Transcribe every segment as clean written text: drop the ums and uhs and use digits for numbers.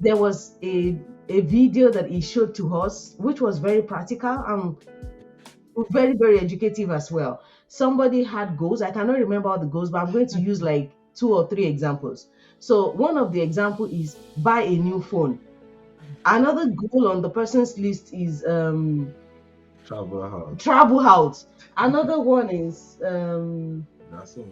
there was a video that he showed to us, which was very practical and very, very educative as well. Somebody had goals. I cannot remember all the goals, but I'm going to use like 2 or 3 examples. So one of the example is buy a new phone. Another goal on the person's list is travel out. Another one is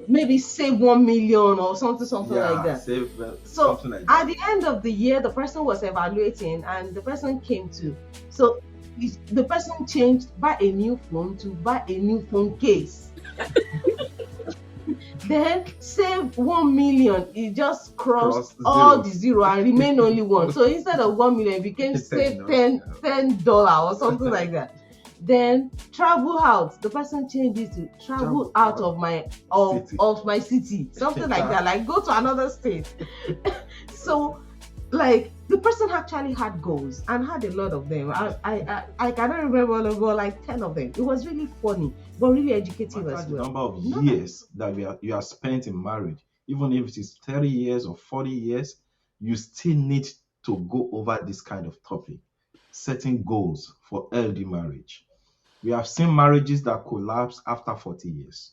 maybe save 1 million or something like that. Save, so something like that. At the end of the year, the person was evaluating, and the person came to, so the person changed buy a new phone to buy a new phone case. Then save 1 million, it just crossed all the zero and remained only one. So instead of 1 million, it became save $10 or something like that. Then travel out, the person changed it to travel out of my city, something like that, like go to another state. So like the person actually had goals and had a lot of them. I cannot remember all of them, like 10 of them. It was really funny, but really educative as well. The number of years that you are spent in marriage, even if it is 30 years or 40 years, you still need to go over this kind of topic, setting goals for healthy marriage. We have seen marriages that collapse after 40 years.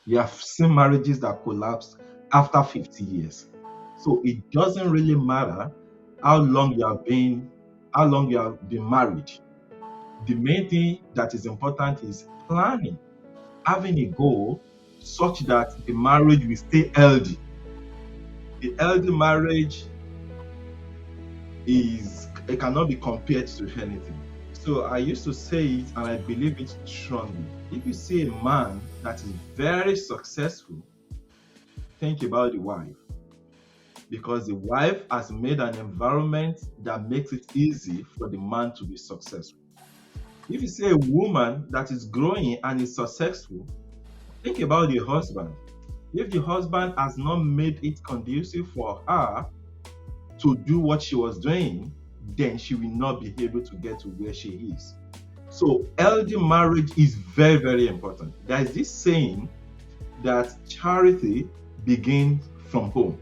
We have seen marriages that collapse after 50 years. So it doesn't really matter how long you have been married. The main thing that is important is planning, having a goal such that the marriage will stay healthy. The healthy marriage it cannot be compared to anything. So I used to say it, and I believe it strongly. If you see a man that is very successful, think about the wife. Because the wife has made an environment that makes it easy for the man to be successful. If you see a woman that is growing and is successful, think about the husband. If the husband has not made it conducive for her to do what she was doing, then she will not be able to get to where she is. So healthy marriage is very, very important. There is this saying that charity begins from home.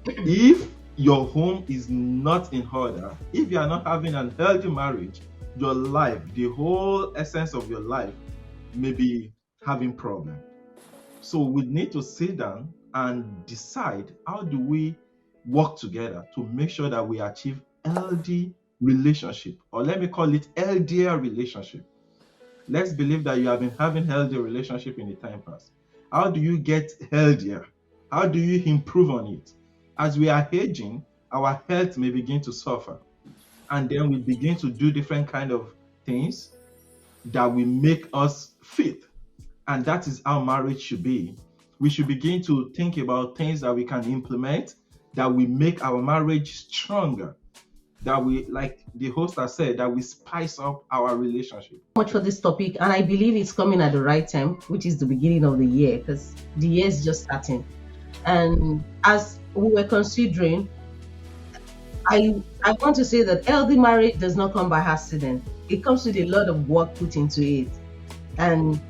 If your home is not in order, if you are not having an healthy marriage, your life, the whole essence of your life, may be having problems. So we need to sit down and decide, how do we work together to make sure that we achieve healthy relationship, or let me call it healthier relationship. Let's believe that you have been having healthy relationship in the time past. How do you get healthier? How do you improve on it? As we are aging, our health may begin to suffer, and then we begin to do different kind of things that will make us fit. And that is how marriage should be. We should begin to think about things that we can implement that will make our marriage stronger, that we, like the host has said, that we spice up our relationship. Much for this topic, and I believe it's coming at the right time, which is the beginning of the year, because the year is just starting. And as we were considering, I want to say that healthy marriage does not come by accident. It comes with a lot of work put into it. And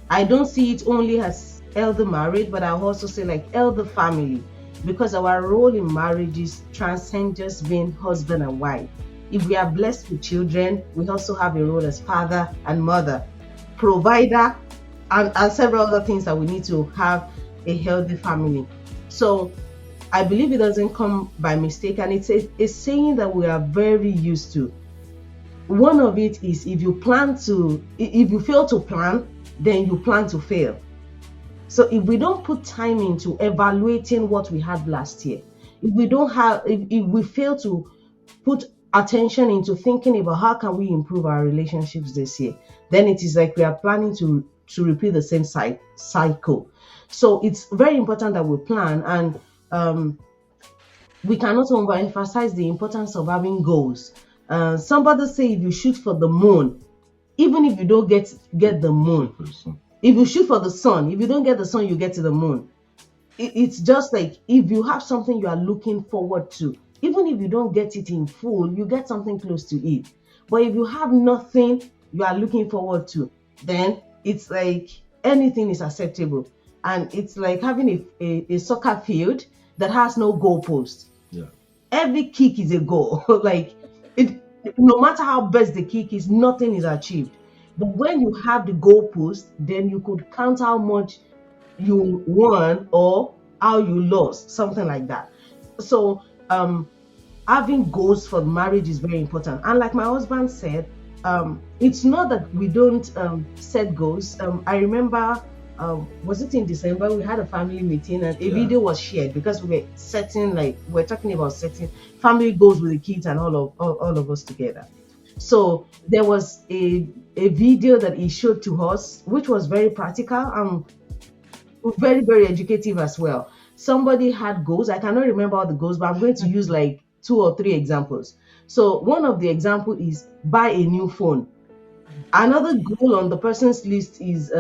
I don't see it only as healthy marriage, but I also say like healthy family, because our role in marriages transcends just being husband and wife. If we are blessed with children, we also have a role as father and mother, provider, and several other things that we need to have a healthy family. So I believe it doesn't come by mistake, and it's a saying that we are very used to. One of it is, if you fail to plan, then you plan to fail. So if we don't put time into evaluating what we had last year, if we fail to put attention into thinking about how can we improve our relationships this year, then it is like we are planning to repeat the same cycle. So it's very important that we plan, and we cannot overemphasize the importance of having goals. Somebody say, if you shoot for the moon, even if you don't get the moon, if you shoot for the sun, if you don't get the sun, you get to the moon. It's just like, if you have something you are looking forward to, even if you don't get it in full, you get something close to it. But if you have nothing you are looking forward to, then it's like anything is acceptable. And it's like having a soccer field that has no goalpost. Yeah. Every kick is a goal. Like it, no matter how best the kick is, nothing is achieved. But when you have the goalpost, then you could count how much you won or how you lost, something like that. So having goals for marriage is very important. And like my husband said, it's not that we don't set goals. I remember, was it in December? We had a family meeting and a Yeah. video was shared because we were setting, like, we're talking about setting family goals with the kids and all of us together. So there was a video that he showed to us, which was very practical and very, very educative as well. Somebody had goals. I cannot remember all the goals, but I'm going to use like two or three examples. So one of the example is buy a new phone. Another goal on the person's list is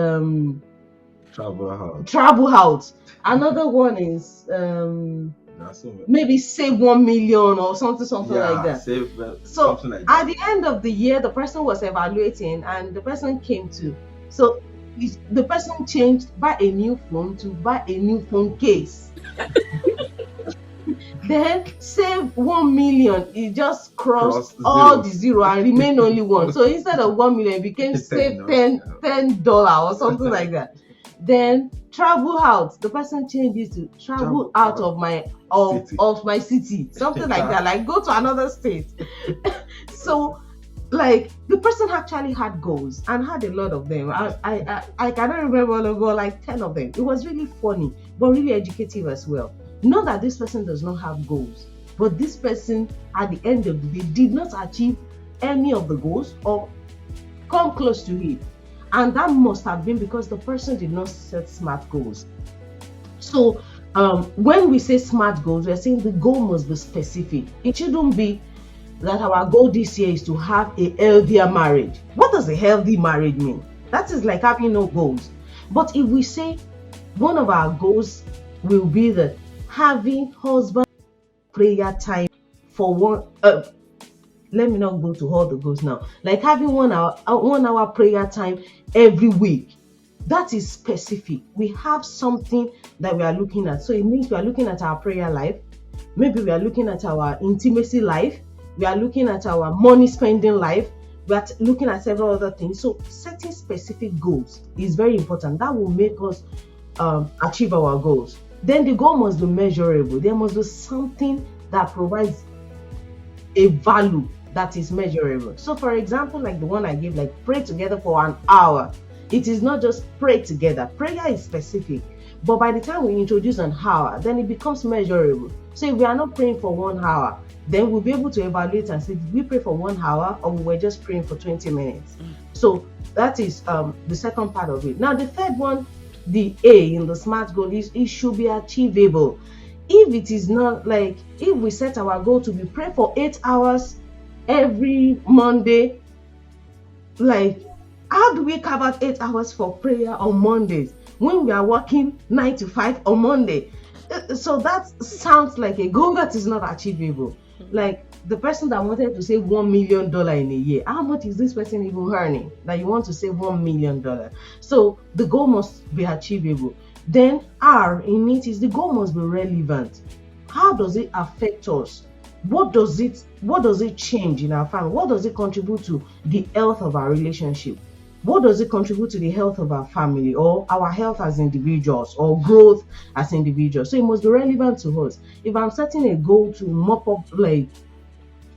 Travel out. travel out. Another one is That's so much. maybe save 1 million or something like Yeah, that. save So something like at that. the end of the year, the person was evaluating and the person came to, so the person changed buy a new phone to buy a new phone case. Then save 1 million, it just crossed Cross all the zeros. zero and remain only one. So instead of 1 million, it became Ten save dollars. $10 or something like that. Then travel out. The person changes to travel Travel out out of my city. of my city, something like that. Like go to another state. So like the person actually had goals and had a lot of them. I cannot remember all of them, like 10 of them. It was really funny, but really educative as well. Not that this person does not have goals, but this person at the end of the day did not achieve any of the goals or come close to it. And that must have been because the person did not set smart goals. So when we say smart goals, we're saying the goal must be specific. It shouldn't be that our goal this year is to have a healthier marriage. What does a healthy marriage mean? That is like having no goals. But if we say one of our goals will be that having husband prayer time for one, let me not go to all the goals now. Like having 1 hour, 1 hour prayer time every week. That is specific. We have something that we are looking at. So it means we are looking at our prayer life. Maybe we are looking at our intimacy life. We are looking at our money spending life. We are looking at several other things. So setting specific goals is very important. That will make us achieve our goals. Then the goal must be measurable. There must be something that provides a value that is measurable. So, for example, like the one I gave, like pray together for an hour. It is not just pray together. Prayer is specific, but by the time we introduce an hour, then it becomes measurable. So, if we are not praying for 1 hour, then we'll be able to evaluate and say, did we pray for 1 hour or we were just praying for 20 minutes? So, that is the second part of it. Now, the third one, the A in the SMART goal is it should be achievable. If it is not, like if we set our goal to be pray for 8 hours every Monday, like how do we carve out 8 hours for prayer on Mondays when we are working 9 to 5 on Monday? So that sounds like a goal that is not achievable. Like the person that wanted to save $1 million in a year, how much is this person even earning that you want to save $1 million? So the goal must be achievable. Then R in it is the goal must be relevant. How does it affect us? What does it change in our family? What does it contribute to the health of our relationship? What does it contribute to the health of our family or our health as individuals or growth as individuals? So it must be relevant to us. If I'm setting a goal to mop up, like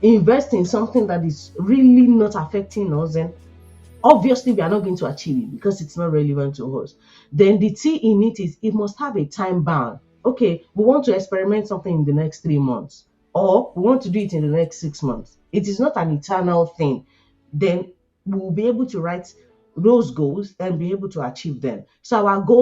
invest in something that is really not affecting us, then obviously we are not going to achieve it because it's not relevant to us. Then the T in it is it must have a time bound. Okay, we want to experiment something in the next 3 months, or we want to do it in the next 6 months. It is not an eternal thing. Then we will be able to write those goals and be able to achieve them. So our goal